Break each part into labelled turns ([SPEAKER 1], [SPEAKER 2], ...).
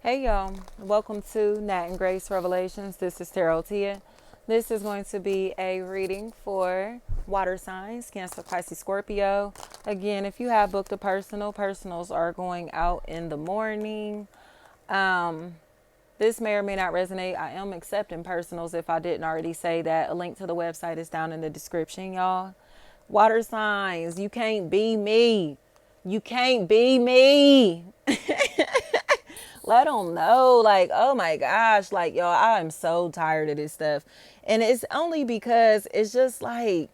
[SPEAKER 1] Hey y'all, welcome to Nat and Grace Revelations. This is Tarot Tia. This is going to be a reading for water signs, Cancer, Pisces, Scorpio. Again, if you have booked a personals are going out in the morning. Um, this may or may not resonate. I am accepting personals if I didn't already say that. A link to the website is down in the description, y'all. Water signs, you can't be me. You can't be me. Let them know, like, oh my gosh, like, yo, I'm so tired of this stuff. And it's only because it's just like,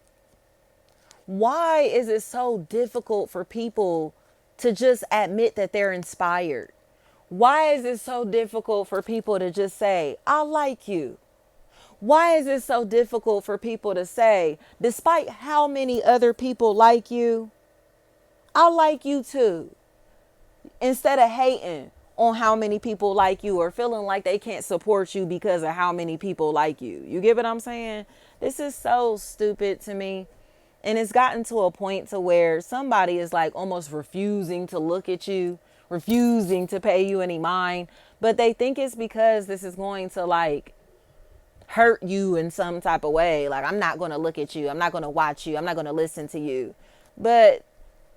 [SPEAKER 1] why is it so difficult for people to just admit that they're inspired? Why is it so difficult for people to just say, I like you? Why is it so difficult for people to say, despite how many other people like you, I like you too? Instead of hating on how many people like you or feeling like they can't support you because of how many people like you. You get what I'm saying? This is so stupid to me. And it's gotten to a point to where somebody is like almost refusing to look at you, refusing to pay you any mind, but they think it's because this is going to like hurt you in some type of way. Like, I'm not going to look at you. I'm not going to watch you. I'm not going to listen to you. But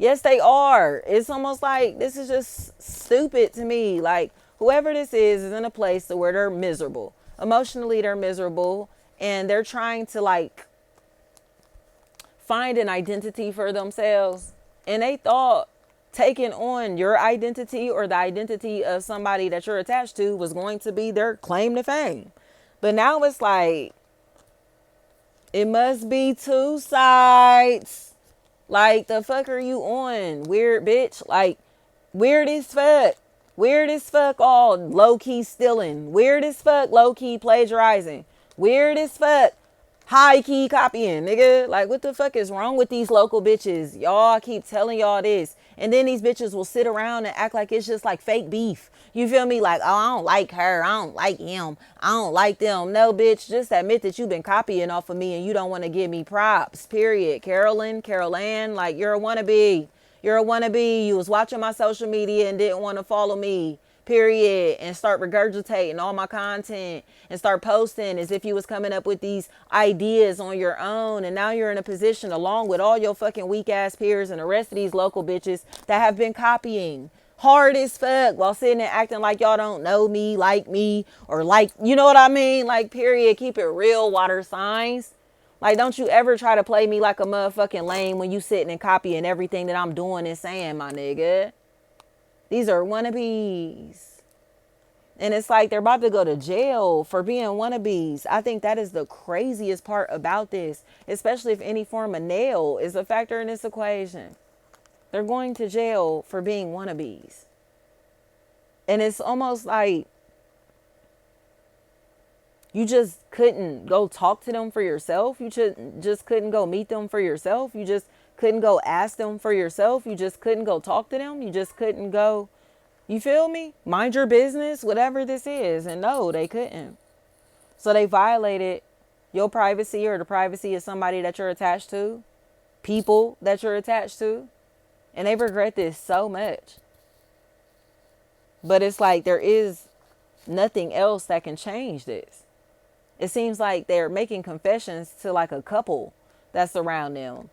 [SPEAKER 1] yes, they are. It's almost like this is just stupid to me. Like, whoever this is in a place to where they're miserable. Emotionally, they're miserable. And they're trying to like find an identity for themselves. And they thought taking on your identity or the identity of somebody that you're attached to was going to be their claim to fame. But now it's like, it must be two sides. Like, the fuck are you on, weird bitch? Like, weird as fuck. Weird as fuck, all low-key stealing. Weird as fuck, low-key plagiarizing. Weird as fuck, high-key copying, nigga. Like, what the fuck is wrong with these local bitches? Y'all keep telling y'all this. And then these bitches will sit around and act like it's just like fake beef. You feel me? Like, oh, I don't like her. I don't like him. I don't like them. No, bitch, just admit that you've been copying off of me and you don't want to give me props, period. Carol Ann, like, you're a wannabe. You're a wannabe. You was watching my social media and didn't want to follow me, period, and start regurgitating all my content and start posting as if you was coming up with these ideas on your own. And now you're in a position, along with all your fucking weak ass peers and the rest of these local bitches that have been copying hard as fuck while sitting and acting like y'all don't know me, or like, you know what I mean? Like, period. Keep it real, water signs. Like, don't you ever try to play me like a motherfucking lame when you sitting and copying everything that I'm doing and saying, my nigga. These are wannabes. And it's like they're about to go to jail for being wannabes. I think that is the craziest part about this, especially if any form of nail is a factor in this equation. They're going to jail for being wannabes. And it's almost like you just couldn't go talk to them for yourself. You just couldn't go meet them for yourself. You just couldn't go ask them for yourself. You just couldn't go talk to them. You just couldn't go, you feel me? Mind your business, whatever this is. And no, they couldn't. So they violated your privacy or the privacy of somebody that you're attached to, people that you're attached to. And they regret this so much. But it's like there is nothing else that can change this. It seems like they're making confessions to like a couple that's around them.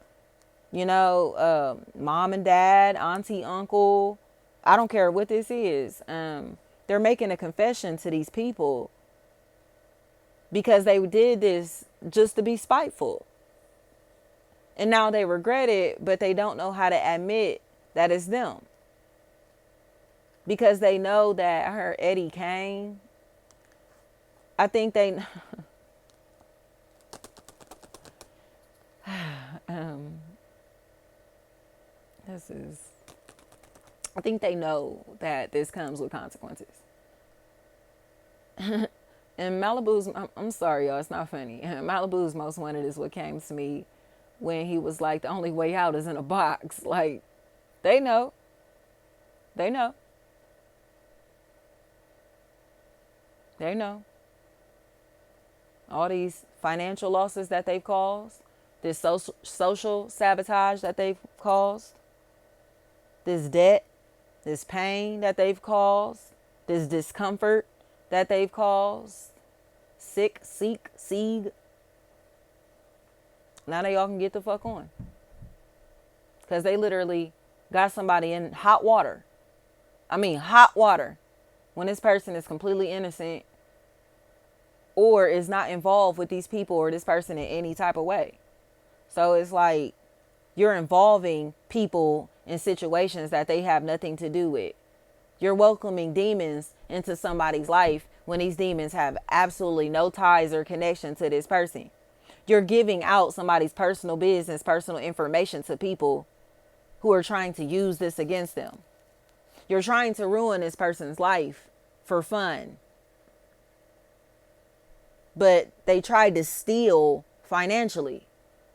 [SPEAKER 1] You know, mom and dad, auntie, uncle. I don't care what this is. They're making a confession to these people because they did this just to be spiteful. And now they regret it, but they don't know how to admit that it's them. Because they know that her Eddie Kane, I think they this is, I think they know that this comes with consequences. And Malibu's, I'm sorry, y'all, it's not funny. Malibu's Most Wanted is what came to me when he was like, the only way out is in a box. Like, they know. They know. They know. All these financial losses that they've caused, this social sabotage that they've caused, this debt, this pain that they've caused, this discomfort that they've caused, sieg. Now they all can get the fuck on. Because they literally got somebody in hot water. I mean, hot water. When this person is completely innocent or is not involved with these people or this person in any type of way. So it's like you're involving people in situations that they have nothing to do with. You're welcoming demons into somebody's life when these demons have absolutely no ties or connection to this person. You're giving out somebody's personal business, personal information to people who are trying to use this against them. You're trying to ruin this person's life for fun. But they tried to steal financially.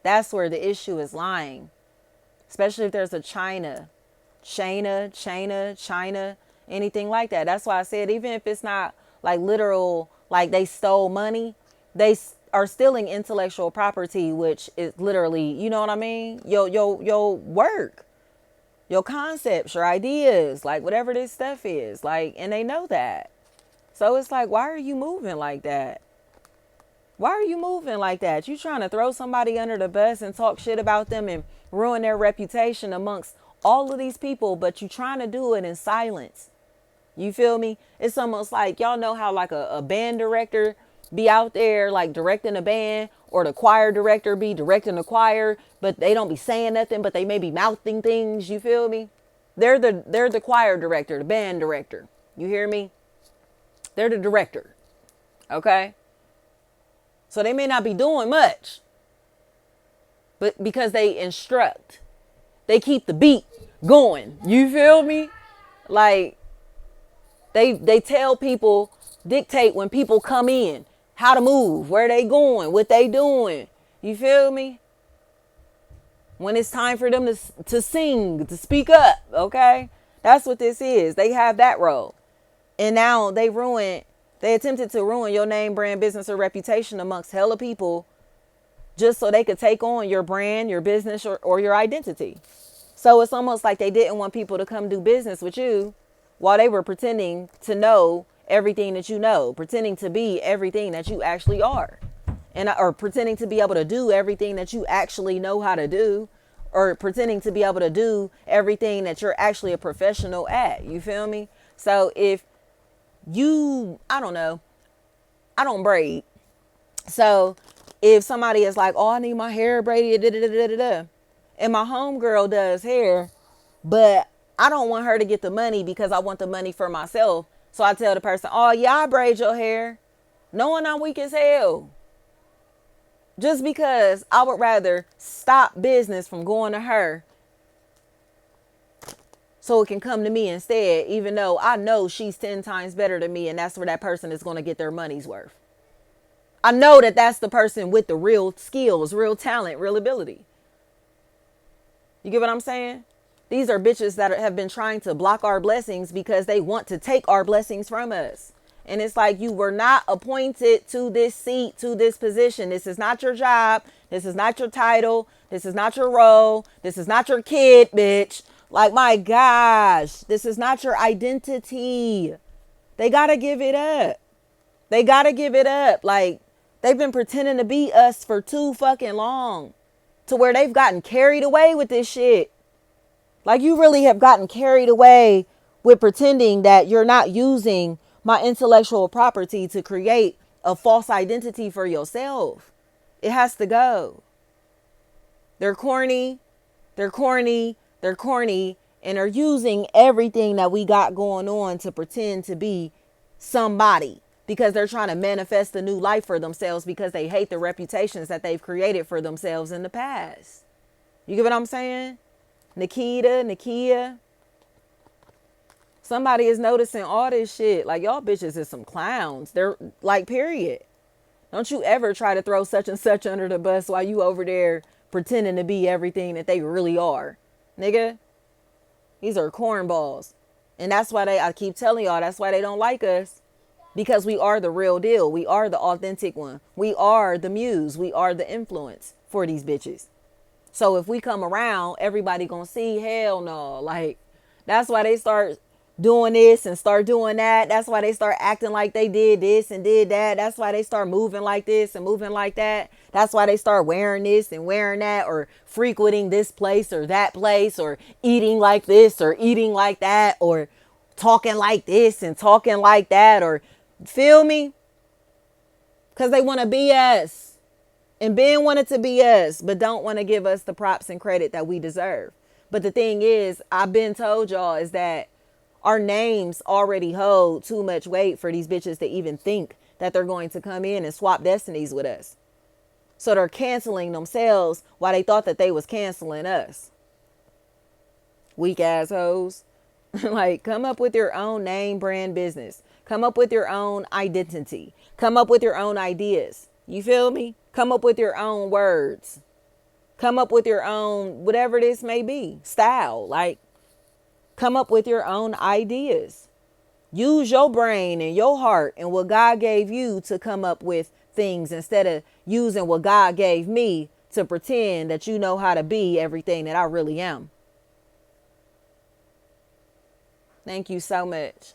[SPEAKER 1] That's where the issue is lying. Especially if there's a China, anything like that. That's why I said, even if it's not like literal, like they stole money, they are stealing intellectual property, which is literally, you know what I mean? Your work, your concepts, your ideas, like whatever this stuff is, like, and they know that. So it's like, why are you moving like that? Why are you moving like that? You trying to throw somebody under the bus and talk shit about them and ruin their reputation amongst all of these people, but you trying to do it in silence. You feel me? It's almost like, y'all know how like a band director be out there like directing a band, or the choir director be directing the choir, but they don't be saying nothing, but they may be mouthing things. You feel me? They're the choir director, the band director. You hear me? They're the director. Okay? So they may not be doing much, but because they instruct, they keep the beat going. You feel me? Like they tell people, dictate when people come in, how to move, where they going, what they doing. You feel me? When it's time for them to sing, to speak up, okay? That's what this is. They have that role. And now they attempted to ruin your name, brand, business, or reputation amongst hella people just so they could take on your brand, your business, or your identity. So it's almost like they didn't want people to come do business with you while they were pretending to know everything that you know, pretending to be everything that you actually are, or pretending to be able to do everything that you actually know how to do, or pretending to be able to do everything that you're actually a professional at. You feel me? So if I don't braid. So if somebody is like, oh, I need my hair braided, and my homegirl does hair, but I don't want her to get the money because I want the money for myself. So I tell the person, oh yeah, I braid your hair, knowing I'm weak as hell. Just because I would rather stop business from going to her so it can come to me instead, even though I know she's 10 times better than me, and that's where that person is going to get their money's worth. I know that that's the person with the real skills, real talent, real ability. You get what I'm saying? These are bitches that have been trying to block our blessings because they want to take our blessings from us. And it's like, you were not appointed to this seat, to this position. This is not your job. This is not your title. This is not your role. This is not your kid, bitch. Like, my gosh, this is not your identity. They got to give it up. They got to give it up. Like, they've been pretending to be us for too fucking long, to where they've gotten carried away with this shit. Like, you really have gotten carried away with pretending that you're not using my intellectual property to create a false identity for yourself. It has to go. They're corny. They're corny. They're corny, and are using everything that we got going on to pretend to be somebody, because they're trying to manifest a new life for themselves because they hate the reputations that they've created for themselves in the past. You get what I'm saying? Nakia. Somebody is noticing all this shit. Like, y'all bitches is some clowns. They're like, period. Don't you ever try to throw such and such under the bus while you over there pretending to be everything that they really are. Nigga, these are cornballs. And that's why I keep telling y'all, that's why they don't like us. Because we are the real deal. We are the authentic one. We are the muse. We are the influence for these bitches. So if we come around, everybody gonna see, hell no. Like, that's why they start doing this and start doing that. That's why they start acting like they did this and did that. That's why they start moving like this and moving like that. That's why they start wearing this and wearing that, or frequenting this place or that place, or eating like this or eating like that, or talking like this and talking like that, or feel me? Because they want to be us. And Ben wanted to be us, but don't want to give us the props and credit that we deserve. But the thing is, I've been told y'all, is that our names already hold too much weight for these bitches to even think that they're going to come in and swap destinies with us. So they're canceling themselves while they thought that they was canceling us. Weak assholes. Like, come up with your own name, brand, business. Come up with your own identity. Come up with your own ideas. You feel me? Come up with your own words. Come up with your own, whatever this may be, style. Like, come up with your own ideas. Use your brain and your heart and what God gave you to come up with things, instead of using what God gave me to pretend that you know how to be everything that I really am. Thank you so much.